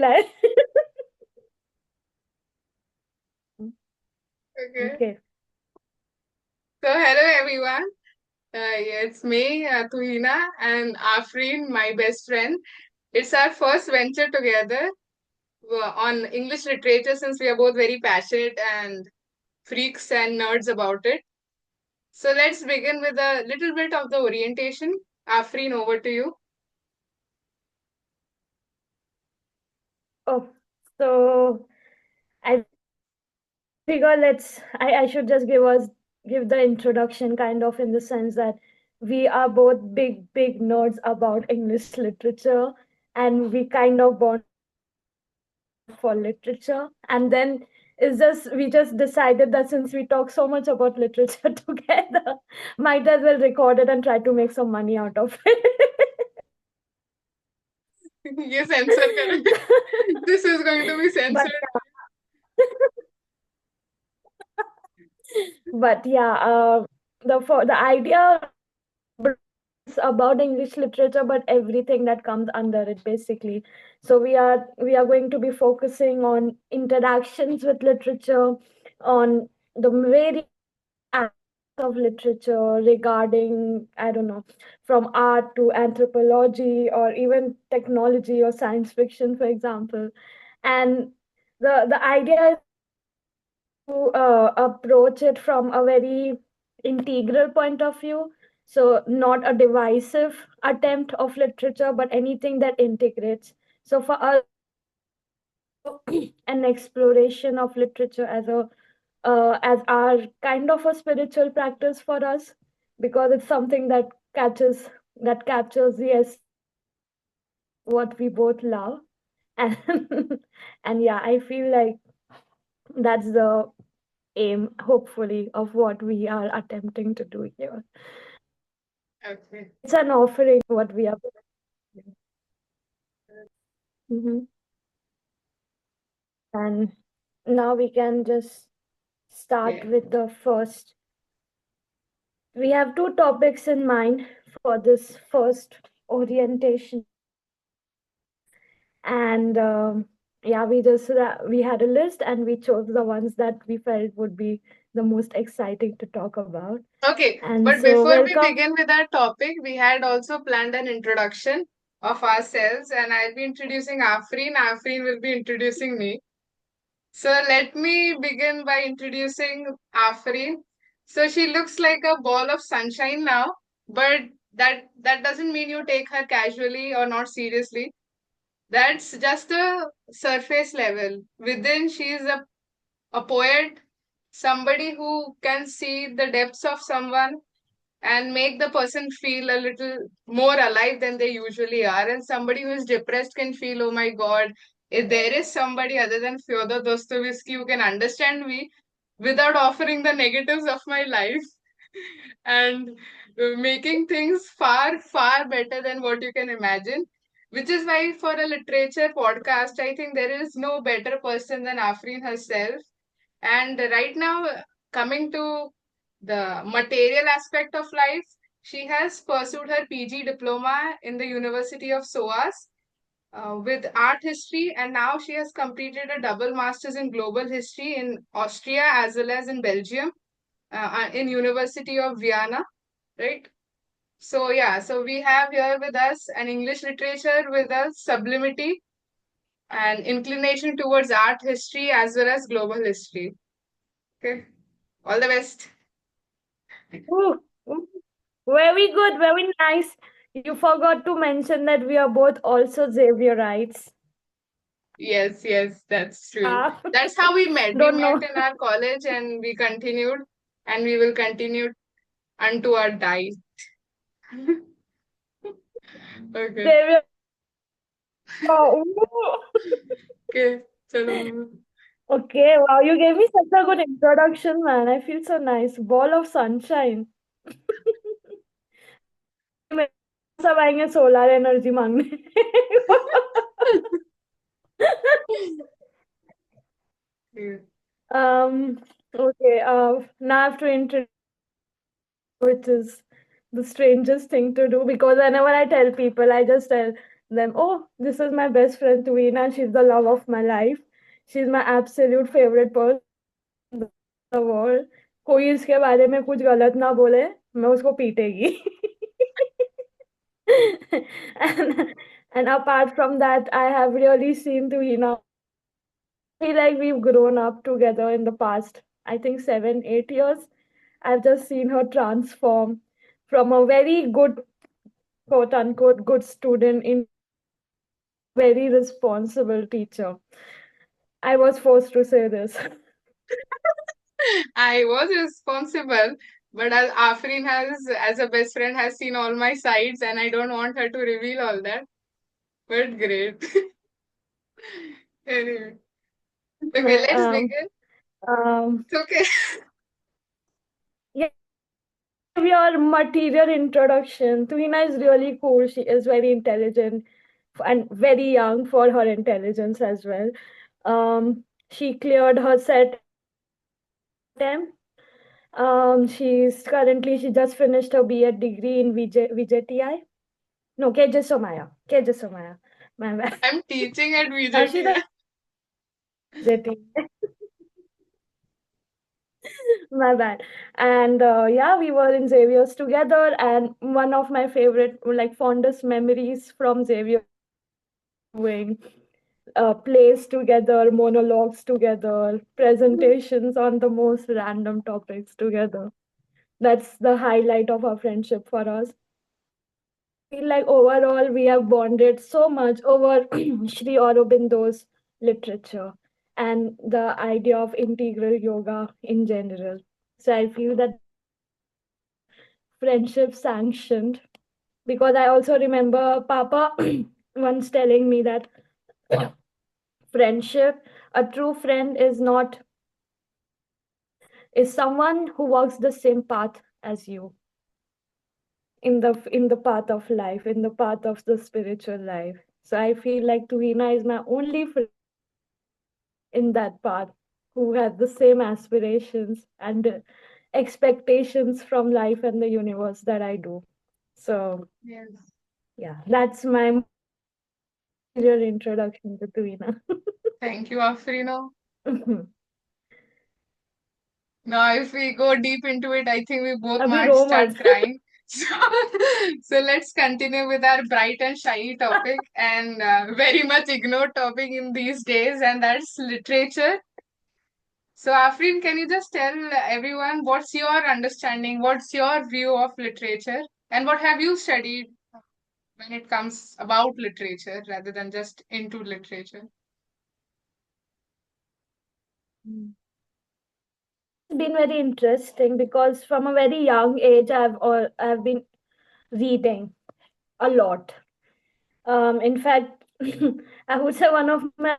बोला है. Okay. Okay. So hello everyone. It's me, Tuhina, and Afreen, my best friend. It's our first venture together on English literature since we are both very passionate and freaks and nerds about it. So let's begin with a little bit of the orientation. Afreen, over to you. Oh, so I figure I should just give the introduction kind of in the sense that we are both big nerds about English literature, and we kind of bond for literature. And then we just decided that since we talk so much about literature together, might as well record it and try to make some money out of Yes, censor करें. This is going to be but censored. but yeah, the idea is about English literature, but everything that comes under it basically. So we are going to be focusing on interactions with literature, on the very aspects of literature regarding, I don't know, from art to anthropology or even technology or science fiction, for example. And the idea is to approach it from a very integral point of view. So, not a divisive attempt of literature, but anything that integrates. So, for us, an exploration of literature as our kind of a spiritual practice for us, because it's something that captures what we both love. And and yeah, I feel like that's the aim, hopefully, of what we are attempting to do here. Okay. It's an offering what we are doing. Mhm. And now we can just start Yeah. with the first. We have two topics in mind for this first orientation, and yeah, we had a list and we chose the ones that we felt would be the most exciting to talk about. Okay, And but so, before we welcome. begin with our topic, we had also planned an introduction of ourselves, and I'll be introducing Afreen. Afreen will be introducing me. So let me begin by introducing Afreen. So she looks like a ball of sunshine now, but that doesn't mean you take her casually or not seriously. That's just a surface level. Within, she is a poet, somebody who can see the depths of someone and make the person feel a little more alive than they usually are. And somebody who is depressed can feel, oh my God, if there is somebody other than Fyodor Dostoevsky who can understand me without offering the negatives of my life and making things far better than what you can imagine. Which is why, for a literature podcast, I think there is no better person than Afreen herself. And right now, coming to the material aspect of life, she has pursued her PG diploma in the University of SOAS with art history, and now she has completed a double masters in global history in Austria as well as in Belgium in University of Vienna, right? So yeah, so we have here with us an English literature with a sublimity and inclination towards art history as well as global history. Okay, all the best. Ooh, ooh, very good, very nice. You forgot to mention that we are both also Xavierites. Yes, that's true. Ah, That's how we met. We don't met know. in our college and we continued and we will continue unto our die. Okay. Xavier. Oh, ooh. Okay. Chalo. Okay, wow, you gave me such a good introduction, man. I feel so nice. Ball of sunshine. सब आएंगे solar energy मांगने. Yeah. um okay, now I have to introduce, which is the strangest thing to do, because whenever I tell people, I just tell them, oh, this is my best friend Tuhina. She's the love of my life. She's my absolute favorite person in the world. कोई इसके बारे में कुछ गलत ना बोले, मैं उसको पीटेगी. and and apart from that, I have really seen Tuhina. I feel like we've grown up together in the past, I think 7, 8 years. I've just seen her transform from a very good, quote unquote, good student into a very responsible teacher. I was forced to say this. I was responsible, but as Afrin has, as a best friend, has seen all my sides, and I don't want her to reveal all that. But great. Anyway, okay, let's um, begin. um, It's okay. yeah, give your material introduction. Tuhina is really cool. She is very intelligent and very young for her intelligence as well. She cleared her set attempt. She just finished her B.Ed degree in VJTI. No, KJ Somaiyya. KJ Somaiyya. My bad. I'm teaching at She's VJT. a VJTI. My bad. And yeah, we were in Xavier's together. And one of my favorite, like, fondest memories from Xavier doing plays together, monologues together, presentations on the most random topics together. That's the highlight of our friendship for us. I feel like overall we have bonded so much over Shri Aurobindo's literature and the idea of integral yoga in general. So I feel that friendship sanctioned because I also remember Papa once telling me that friendship, a true friend is someone who walks the same path as you in the path of life, in the path of the spiritual life. So I feel like Tuhina is my only friend in that path who has the same aspirations and expectations from life and the universe that I do. So Yes. yeah, that's my material introduction to Tuhina. Thank you, Afrino. Now, if we go deep into it, I think we both अभी might रो start मत. crying. So, so let's continue with our bright and shiny topic and very much ignored topic in these days, and that's literature. So, Afrin, can you just tell everyone what's your understanding, what's your view of literature, and what have you studied when it comes about literature rather than just into literature? It's been very interesting because from a very young age I've been reading a lot. In fact, I would say one of my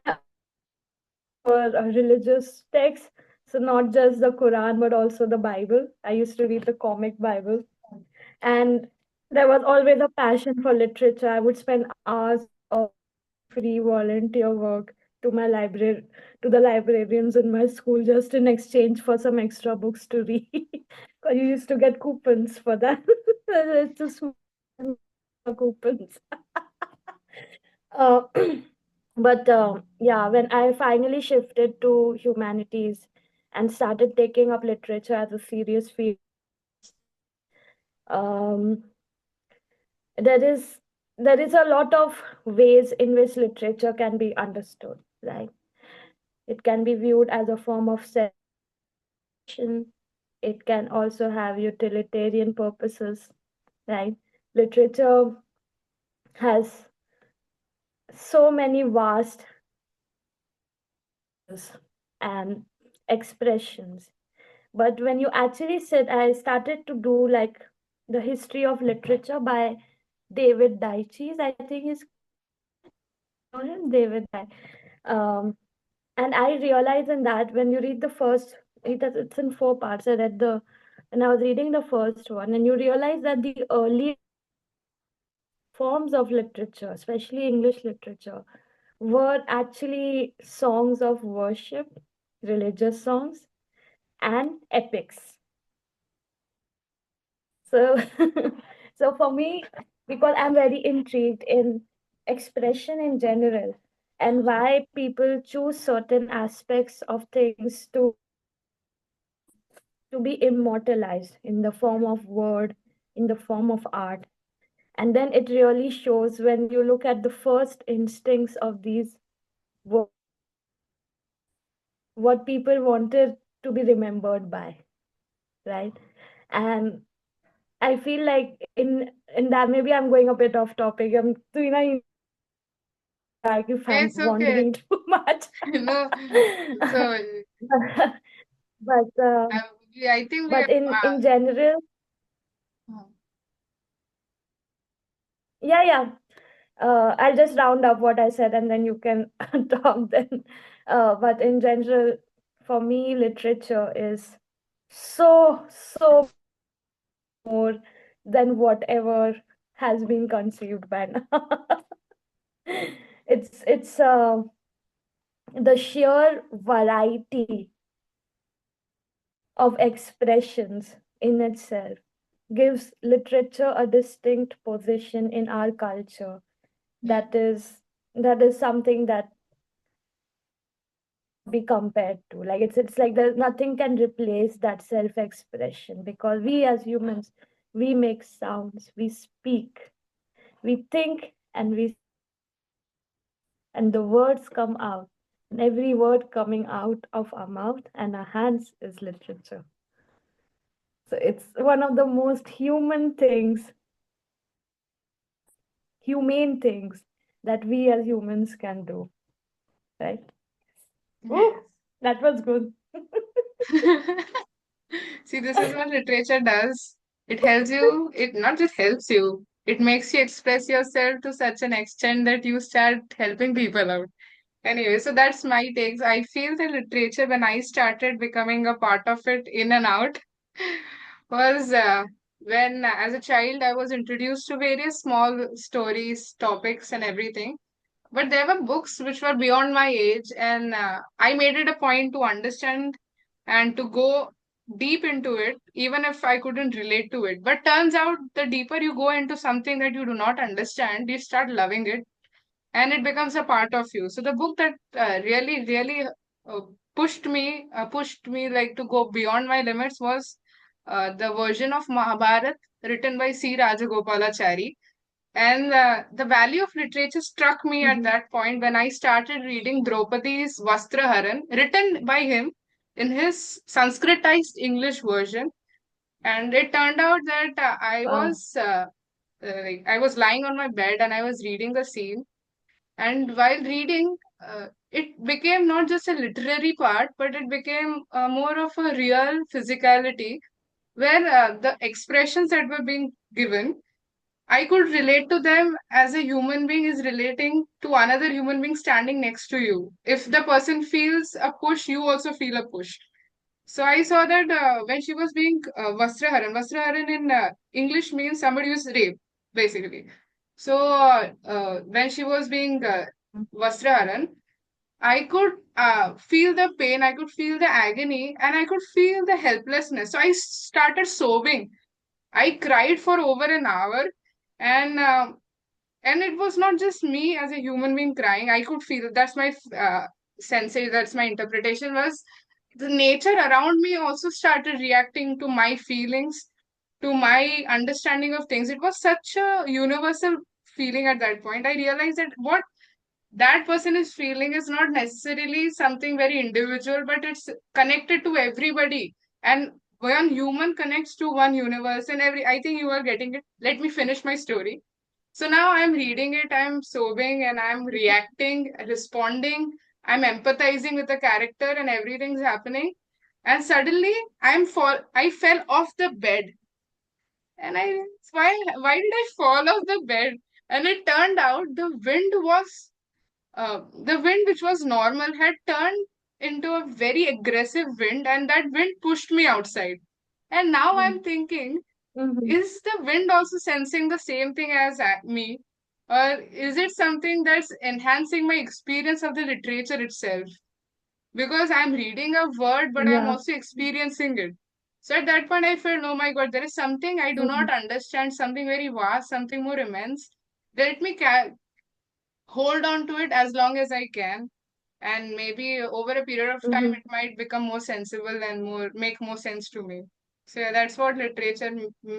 for religious texts. So not just the Quran, but also the Bible. I used to read the comic Bible, and there was always a passion for literature. I would spend hours of free volunteer work to my library, to the librarians in my school, just in exchange for some extra books to read. Because you used to get coupons for that. It's just coupons. Uh, but yeah, when I finally shifted to humanities and started taking up literature as a serious field, um, there is there is a lot of ways in which literature can be understood. Right, it can be viewed as a form of self-expression. It can also have utilitarian purposes. Right, literature has so many vast and expressions. But when you actually sit, I started to do like the history of literature by David Deiches. I think he's, you know him, David Um, and I realized in that when you read the first, it's in 4 parts. And I was reading the first one, and you realize that the early forms of literature, especially English literature, were actually songs of worship, religious songs, and epics. So, so for me, because I'm very intrigued in expression in general, and why people choose certain aspects of things to be immortalized in the form of word, in the form of art. And then it really shows when you look at the first instincts of these words, what people wanted to be remembered by, right? And I feel like in that, maybe I'm going a bit off topic. Tuhina, you like if I'm It's okay. wandering too much. No, so but I, I think we have, but in general, yeah, yeah. I'll just round up what I said, and then you can talk then. But in general, for me, literature is so more than whatever has been conceived by now. It's the sheer variety of expressions in itself gives literature a distinct position in our culture. That is something that be compared to. Like it's like there's nothing can replace that self-expression, because we as humans, we make sounds, we speak, we think, and the words come out, and every word coming out of our mouth and our hands is literature. So it's one of the most humane things that we as humans can do, right? yes. Ooh, that was good. See, this is what literature does. It helps you, it not just helps you, it makes you express yourself to such an extent that you start helping people out. Anyway, so that's my takes. I feel that literature, when I started becoming a part of it in and out, was when, as a child, I was introduced to various small stories, topics, and everything. But there were books which were beyond my age, and I made it a point to understand and to go deep into it, even if I couldn't relate to it. But turns out the deeper you go into something that you do not understand, you start loving it and it becomes a part of you. So the book that really uh, pushed me like to go beyond my limits was the version of Mahabharat written by C. Rajagopalachari. And the value of literature struck me at Mhm. that point when I started reading Draupadi's Vastraharan, written by him in his Sanskritized English version. And it turned out that Wow. I was lying on my bed and I was reading the scene. And while reading, it became not just a literary part, but it became more of a real physicality where the expressions that were being given, I could relate to them as a human being is relating to another human being standing next to you. If the person feels a push, you also feel a push. So I saw that when she was being Vastraharan in English means somebody who's raped, basically. So when she was being Vastraharan, I could feel the pain, I could feel the agony, and I could feel the helplessness. So I started sobbing. I cried for over an hour, and and it was not just me as a human being crying. I could feel that's my sensei. That's my interpretation was the nature around me also started reacting to my feelings, to my understanding of things. It was such a universal feeling at that point. I realized that what that person is feeling is not necessarily something very individual, but it's connected to everybody. And one human connects to one universe, and every I think you are getting it. Let me finish my story. So now I'm reading it, I'm sobbing, and I'm reacting, responding, I'm empathizing with the character, and everything's happening. And suddenly I fell off the bed. And why did I fall off the bed? And it turned out the wind which was normal had turned into a very aggressive wind, and that wind pushed me outside. And now I'm Mhm. thinking, Mhm. is the wind also sensing the same thing as me? Or is it something that's enhancing my experience of the literature itself? Because I'm reading a word, but I'm Yeah. also experiencing it. So at that point, I felt, oh my God, there is something I do not Mhm. understand, something very vast, something more immense. Let me hold on to it as long as I can. And maybe over a period of time, it Mm-hmm. might become more sensible and make more sense to me. So yeah, that's what literature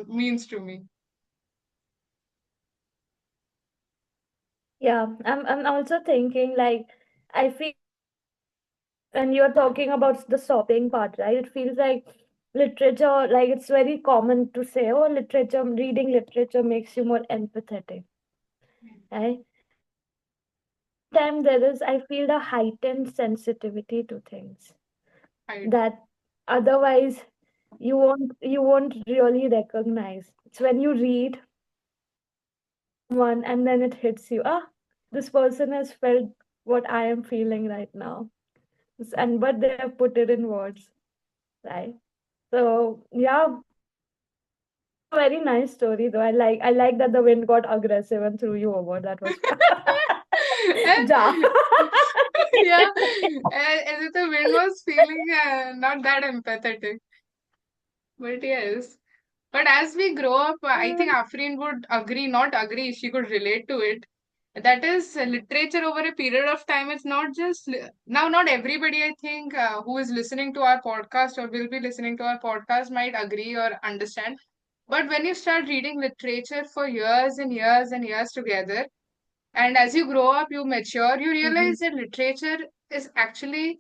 means to me. Yeah, I'm also thinking like I feel when you're talking about the shopping part, right? It feels like literature, like it's very common to say, oh, literature, reading literature makes you more empathetic, right? Same time, there is, I feel, a heightened sensitivity to things Right. that otherwise you won't really recognize. It's when you read someone and then it hits you. Ah, this person has felt what I am feeling right now, and but they have put it in words, right? So yeah, that's a very nice story though. I like that the wind got aggressive and threw you over. That was ja. Yeah, as if the wind was feeling not that empathetic. But yes. But as we grow up, I think Afreen would agree, not agree, she could relate to it. That is literature over a period of time. It's not just now, not everybody, I think, who is listening to our podcast or will be listening to our podcast might agree or understand. But when you start reading literature for years and years and years together, and as you grow up, you mature, you realize Mhm, that literature is actually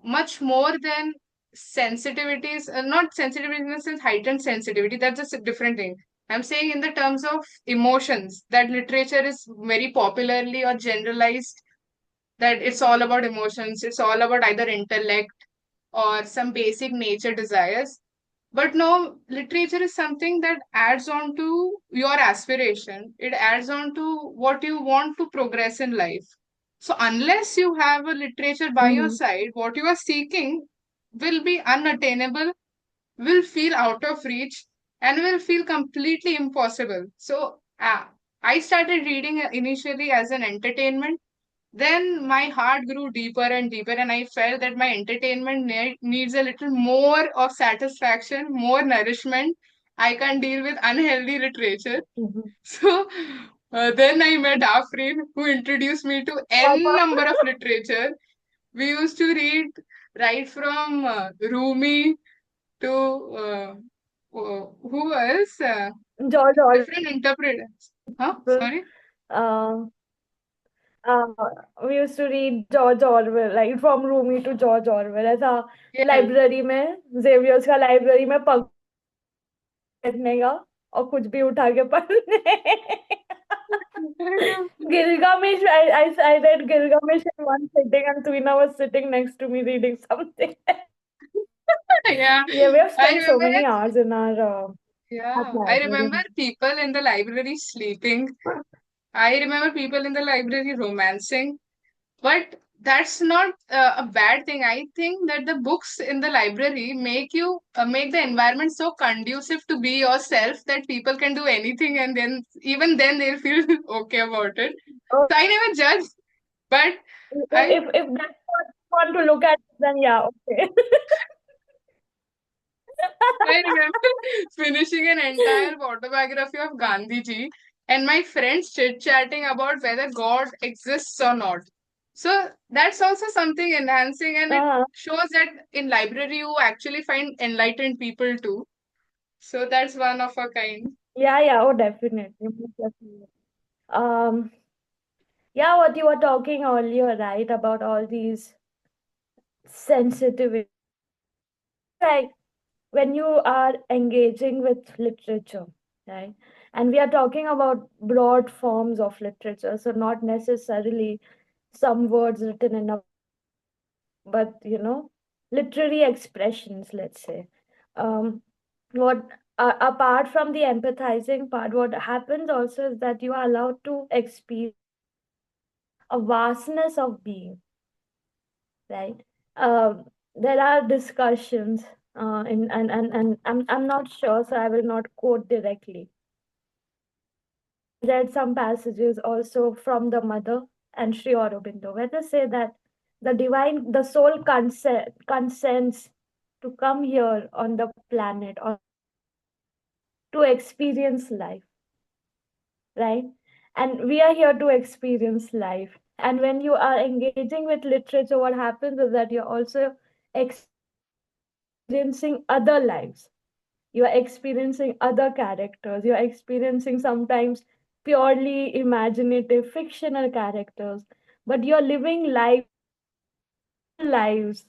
much more than sensitivities, not sensitivity in the sense heightened sensitivity, that's just a different thing. I'm saying in the terms of emotions, that literature is very popularly or generalized, that it's all about emotions, it's all about either intellect or some basic nature desires. But no, literature is something that adds on to your aspiration. It adds on to what you want to progress in life. So unless you have a literature by your mhm, side, what you are seeking will be unattainable, will feel out of reach, and will feel completely impossible. So I started reading initially as an entertainment, then my heart grew deeper and deeper, and I felt that my entertainment needs a little more of satisfaction, more nourishment. I can't deal with unhealthy literature. mhm. So then I met Afreen, who introduced me to n Papa, number of literature. We used to read right from Rumi to who else? George Orwell. Different interpreters. Huh? People, Sorry? uh, uh, we used to read George Orwell, like from Rumi to George Orwell. ऐसा Yes. Library में Xavier's का library में पग बैठने का और कुछ भी उठा के पढ़ने Gilgamesh, I read Gilgamesh in one sitting, and Tuhina was sitting next to me reading something. Yeah, Yeah, we have I spent so remember many it. hours in our Yeah, I remember library. people in the library sleeping. I remember people in the library romancing. But that's not a bad thing. I think that the books in the library make the environment so conducive to be yourself that people can do anything, and then even then they'll feel okay about it. Oh, So I never judge, but I if that's what you want to look at, then yeah, okay. I remember finishing an entire autobiography of Gandhiji and my friends chit chatting about whether God exists or not. So that's also something enhancing, and it Uh-huh. shows that in library you actually find enlightened people too. So that's one of a kind. Yeah, yeah, oh, definitely. Most definitely. Um, yeah, what you were talking earlier, right, about all these sensitivity, like when you are engaging with literature, right? And we are talking about broad forms of literature, so not necessarily some words written in a, but literary expressions, let's say. Um, what apart from the empathizing part, what happens also is that you are allowed to experience a vastness of being, right? There are discussions, and I'm not sure, so I will not quote directly. Read some passages also from the Mother and Shri Aurobindo, where they say that the soul consents to come here on the planet or to experience life, right? and we are here to experience life. And when you are engaging with literature, what happens is that you're also experiencing other lives. You are experiencing other characters. You're experiencing sometimes purely imaginative fictional characters, but you're living lives, real lives,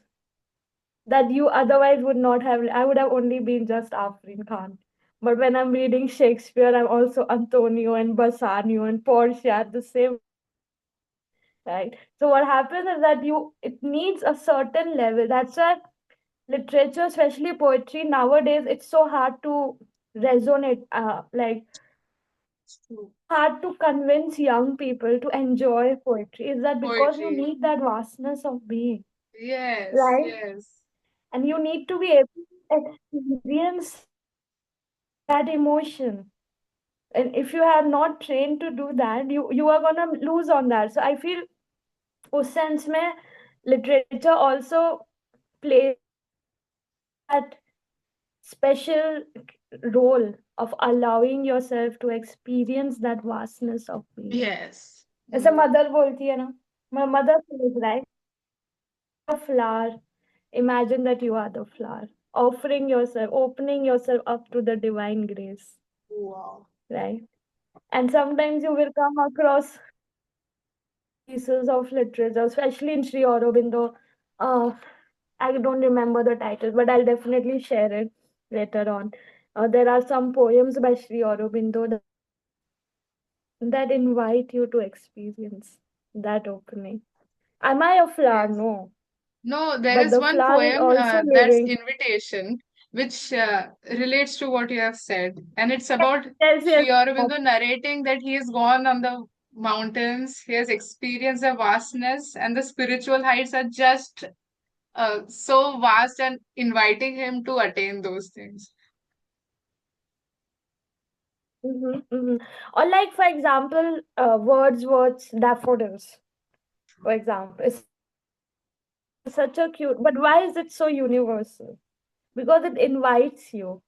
that you otherwise would not have. I would have only been just Afrin Khan. But when I'm reading Shakespeare, I'm also Antonio and Bassanio and Portia at the same time, right? So what happens is that it needs a certain level. That's why literature, especially poetry, nowadays it's so hard to resonate. Like True. hard to convince young people to enjoy poetry. Is that because you Poetry. need that vastness of being, Yes, right? yes, And you need to be able to experience that emotion. And if you have not trained to do that, you are gonna lose on that. So I feel उस sense में literature also plays that special role of allowing yourself to experience that vastness of being. yes. ऐसे Mm. mother बोलती है ना, my mother says, right, a flower, imagine that you are the flower, offering yourself, opening yourself up to the divine grace, Wow. right? And sometimes you will come across pieces of literature, especially in Shri Aurobindo. Uh, I don't remember the title, but I'll definitely share it later on. There are some poems by Shri Aurobindo that invite you to experience that opening. Am I a flower? Yes. No. No, there But is the one flower is poem also that's living. Invitation, which relates to what you have said. And it's about Yes, Sri yes. Aurobindo narrating that he has gone on the mountains, he has experienced the vastness, and the spiritual heights are just so vast and inviting him to attain those things. Mm-hmm. Or like, for example, Wordsworth's Daffodils, for example. It's such a cute, but why is it so universal? Because it invites you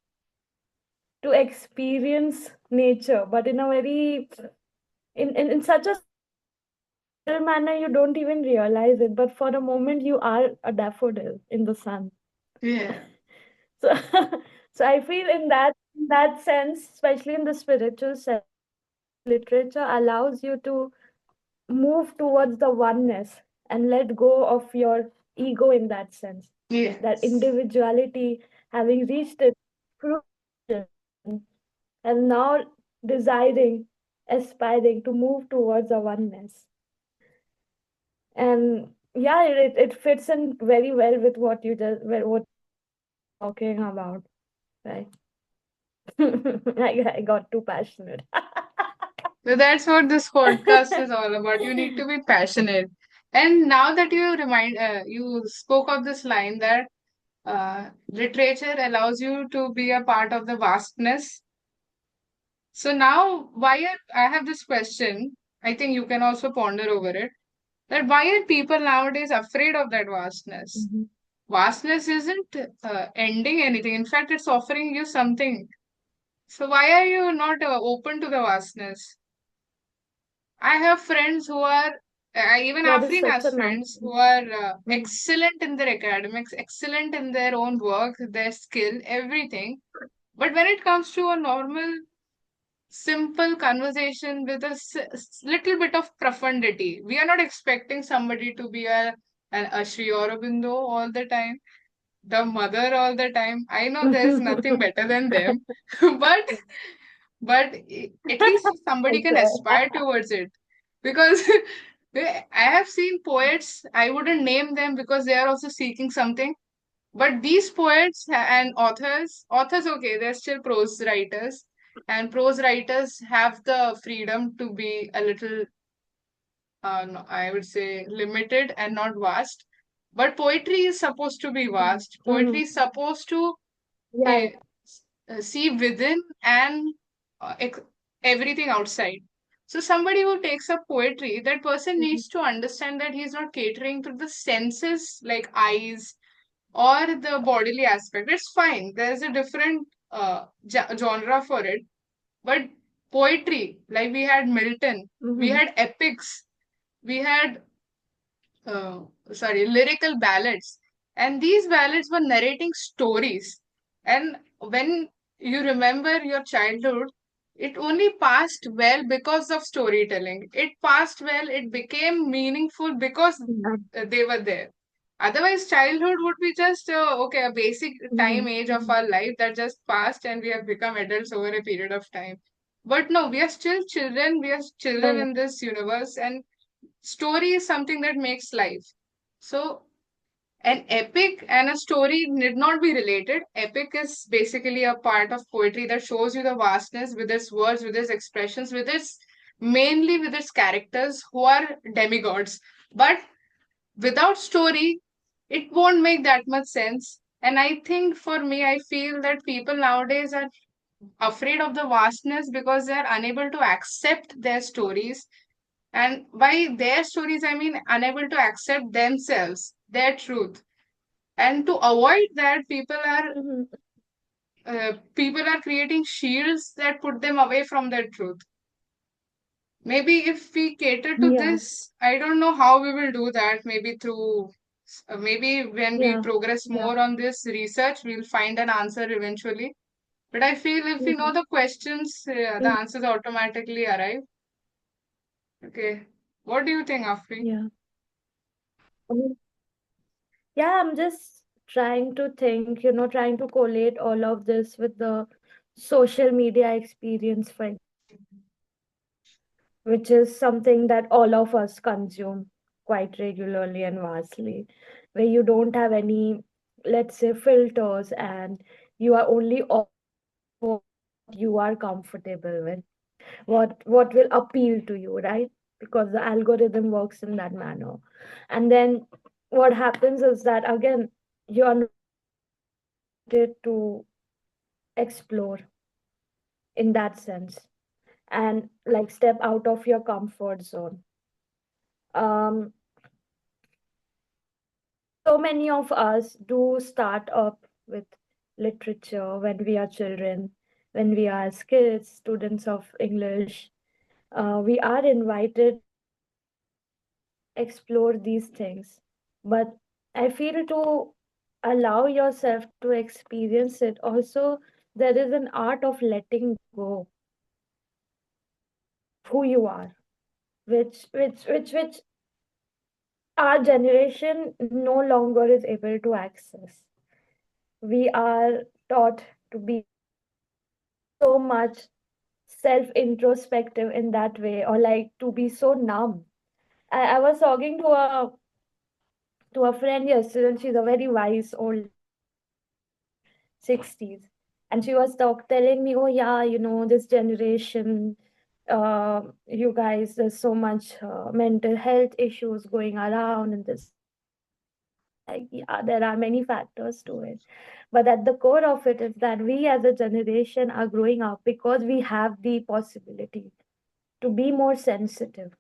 to experience nature, but in a very, in such a subtle manner, you don't even realize it. But for a moment, you are a daffodil in the sun. Yeah. So, so I feel in that sense, especially in the spiritual sense, literature allows you to move towards the oneness and let go of your ego in that sense. That Yes. individuality, having reached its fruition, and now desiring, aspiring to move towards a oneness. And yeah, it fits in very well with what you just what you're talking about, right? I got too passionate. So that's what this podcast is all about. You need to be passionate. And now that you spoke of this line that literature allows you to be a part of the vastness. So now, I have this question? I think you can also ponder over it. That why are people nowadays afraid of that vastness? Mhm. Vastness isn't ending anything. In fact, it's offering you something. So why are you not open to the vastness? I have friends who are, even That is Afrin such has a nice friends who thing. are Mhm. excellent in their academics, excellent in their own work, their skill, everything. But when it comes to a normal, simple conversation with a little bit of profundity, we are not expecting somebody to be a Shri Aurobindo all the time, the mother all the time. I know there's nothing better than them, but at least somebody can Okay. aspire towards it because I have seen poets, I wouldn't name them because they are also seeking something, but these poets and authors, okay, they're still prose writers, and prose writers have the freedom to be a little no, I would say limited and not vast, but poetry is supposed to be Mhm. vast. Poetry is supposed to Yeah. eh, see within and ex- everything outside. So somebody who takes up poetry, that person Mhm. needs to understand that he's not catering to the senses like eyes or the bodily aspect. It's fine. There's a different genre for it. But poetry, like we had Milton, we Mm-hmm. had epics, we had uh, lyrical ballads. And these ballads were narrating stories. And when you remember your childhood, it only passed well because of storytelling. It passed well, it became meaningful because Yeah. they were there. Otherwise, childhood would be just okay, a basic time Mm-hmm. age of our life that just passed and we have become adults over a period of time. But no, we are still children. We are children Yeah. in this universe, and story is something that makes life. So, an epic and a story need not be related. Epic is basically a part of poetry that shows you the vastness with its words, with its expressions, with its mainly with its characters who are demigods. But without story, it won't make that much sense. And I think for me, I feel that people nowadays are afraid of the vastness because they are unable to accept their stories. And by their stories, I mean unable to accept themselves, their truth. And to avoid that, Mm-hmm. people are creating shields that put them away from their truth. Maybe if we cater to Yeah. this, I don't know how we will do that. Maybe through, maybe when we Yeah. progress Yeah. more on this research, we'll find an answer eventually. But I feel if we Mm-hmm. know the questions, the answers automatically arrive. Okay. What do you think, Afri? Yeah. Um, yeah, I'm just trying to think, trying to collate all of this with the social media experience, for example, which is something that all of us consume quite regularly and vastly, where you don't have any, let's say, filters, and you are only offering what you are comfortable with, what will appeal to you, right? Because the algorithm works in that manner. And then what happens is that, again, you are not invited to explore in that sense, and like step out of your comfort zone. um so many of us do start up with literature when we are children, when we are kids, students of English. We are invited to explore these things. But I feel to allow yourself to experience it, also, there is an art of letting go of who you are, which our generation no longer is able to access. We are taught to be so much self introspective in that way, or like to be so numb. I was talking to a friend yesterday, and she's a very wise old lady in her 60s, and she was telling me, oh yeah, this generation, you guys, there's so much mental health issues going around and this and that. And I was like, yeah, there are many factors to it, but at the core of it is that we as a generation are growing up because we have the possibility to be more sensitive.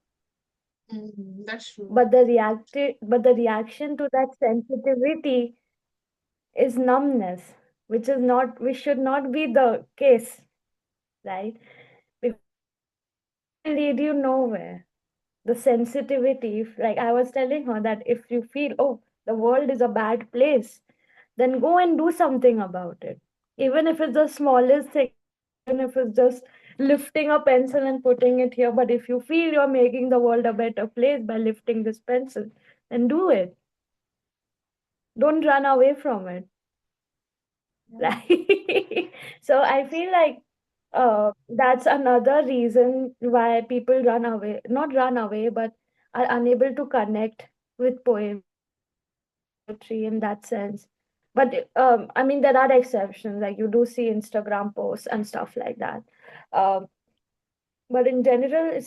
That's true. But the reaction to that sensitivity is numbness, which should not be the case, right? Because it will lead you nowhere. The sensitivity, like I was telling her, that if you feel, oh, the world is a bad place, then go and do something about it. Even if it's the smallest thing, even if it's just lifting a pencil and putting it here. But if you feel you're making the world a better place by lifting this pencil, then do it. Don't run away from it. Yeah. Right? So I feel like that's another reason why people run away, not run away, but are unable to connect with poetry in that sense. But I mean, there are exceptions, like you do see Instagram posts and stuff like that. Um, but in general,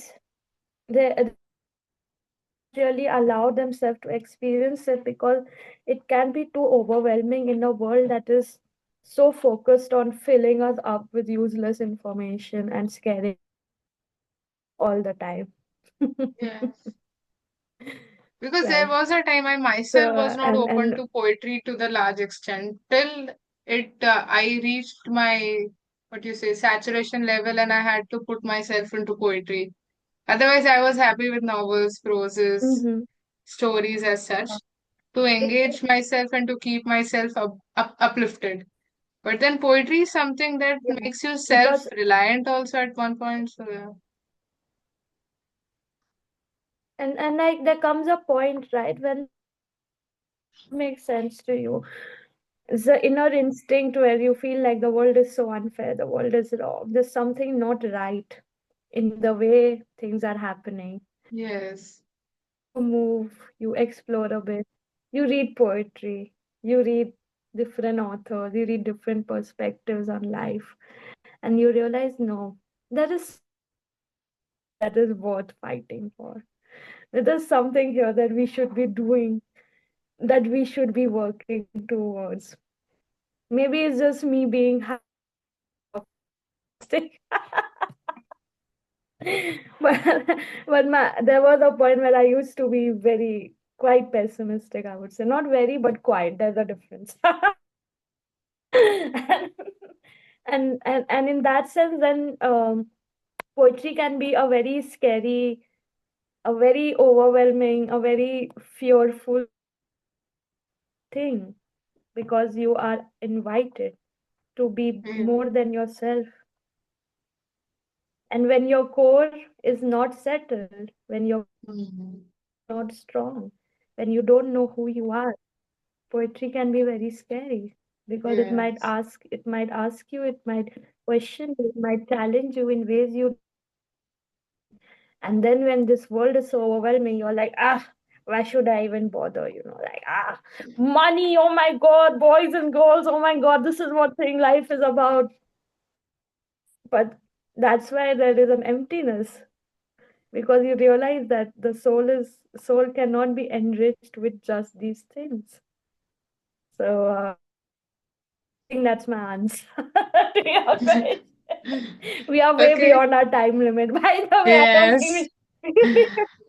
people don't really allow themselves to experience it because it can be too overwhelming in a world that is so focused on filling us up with useless information and scaring us all the time. Yeah. Because there Right. was a time I myself So was not open and to poetry to the large extent till I reached my what you say, saturation level, and I had to put myself into poetry. Otherwise, I was happy with novels, proses, Mm-hmm. stories as such, to engage myself and to keep myself uplifted. But then poetry is something that Yeah, makes you because self-reliant also at one point. So yeah. and like there comes a point, right, when the world does not make sense to you. It's the inner instinct where you feel like the world is so unfair, the world is wrong, there's something not right in the way things are happening. Yes. You move, you explore a bit, you read poetry, you read different authors, you read different perspectives on life, and you realize no, there is something here that is worth fighting for. There is something here that we should be doing, that we should be working towards. Maybe it's just me being hyper optimistic. but there was a point where I used to be very quite pessimistic, I would say. Not very, but quite. There's a difference. and, and in that sense, then poetry can be a very scary, a very overwhelming, a very fearful thing, because you are invited to be Mm. more than yourself. And when your core is not settled, when your Mhm. foundation is not strong, when you don't know who you are, poetry can be very scary, because Yes. it might ask you, it might question you, it might challenge you in ways you didn't expect. And then when this world is so overwhelming, you're like, why should I even bother? Like, money, oh my God, boys and girls, oh my God, this is what thing life is about. But that's why there is an emptiness, because you realize that the soul cannot be enriched with just these things. So I think that's my answer to your question. We are way Okay. beyond our time limit. By the way, I don't think Yes. we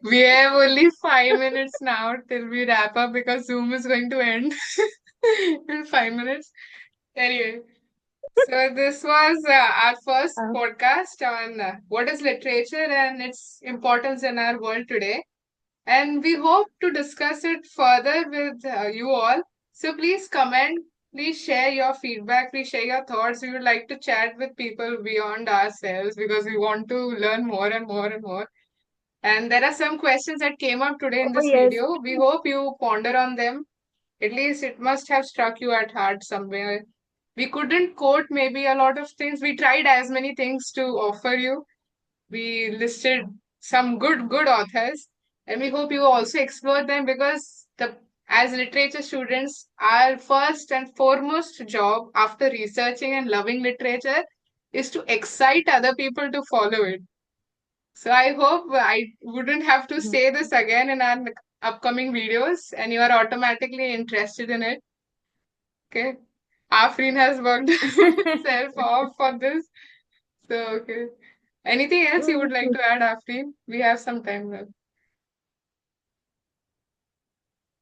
We have only 5 minutes now till we wrap up because Zoom is going to end in 5 minutes. Anyway, so this was our first uh, podcast on what is literature and its importance in our world today. And we hope to discuss it further with you all. So please comment, please share your feedback, please share your thoughts. We would like to chat with people beyond ourselves because we want to learn more and more and more. And there are some questions that came up today in oh this yes. video. We hope you ponder on them. At least it must have struck you at heart somewhere. We couldn't quote maybe a lot of things. We tried as many things to offer you. We listed some good authors, and we hope you also explore them because the as literature students, our first and foremost job after researching and loving literature is to excite other people to follow it. So I hope I wouldn't have to Mhm. say this again in our upcoming videos and you are automatically interested in it. Okay. Afreen has worked herself off for this. So, okay. Anything else you would like Mhm. to add, Afreen? We have some time left.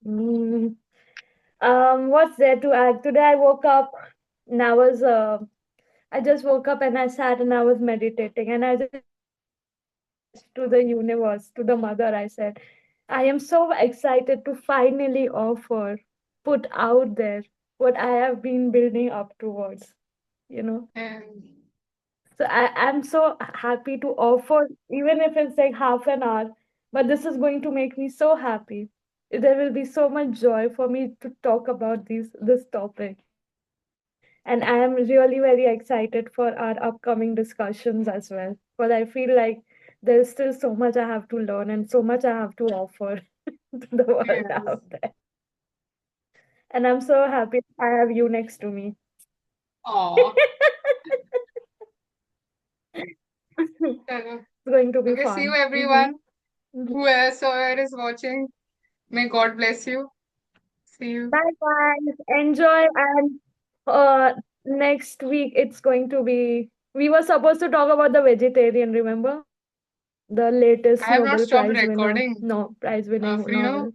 Mm. What's there to add? Today I woke up and I just woke up and I sat and I was meditating, and I just said to the universe, to the mother, I said, I am so excited to finally offer, put out there what I have been building up towards, you know. And So I'm so happy to offer, even if it's like half an hour, but this is going to make me so happy. There will be so much joy for me to talk about this topic. And I am really very excited for our upcoming discussions as well. Because I feel like there's still so much I have to learn and so much I have to offer to the world yes. out there. And I'm so happy I have you next to me. Aw. It's Chalo. going to be Okay, see you fun. everyone. Mhm. Whoever is watching, may God bless you. See you. Bye guys. Enjoy, and uh next week it's going to be, we were supposed to talk about the vegetarian, remember? The I latest have not Nobel stopped Prize winner, recording, no, prize winning Frino. novel.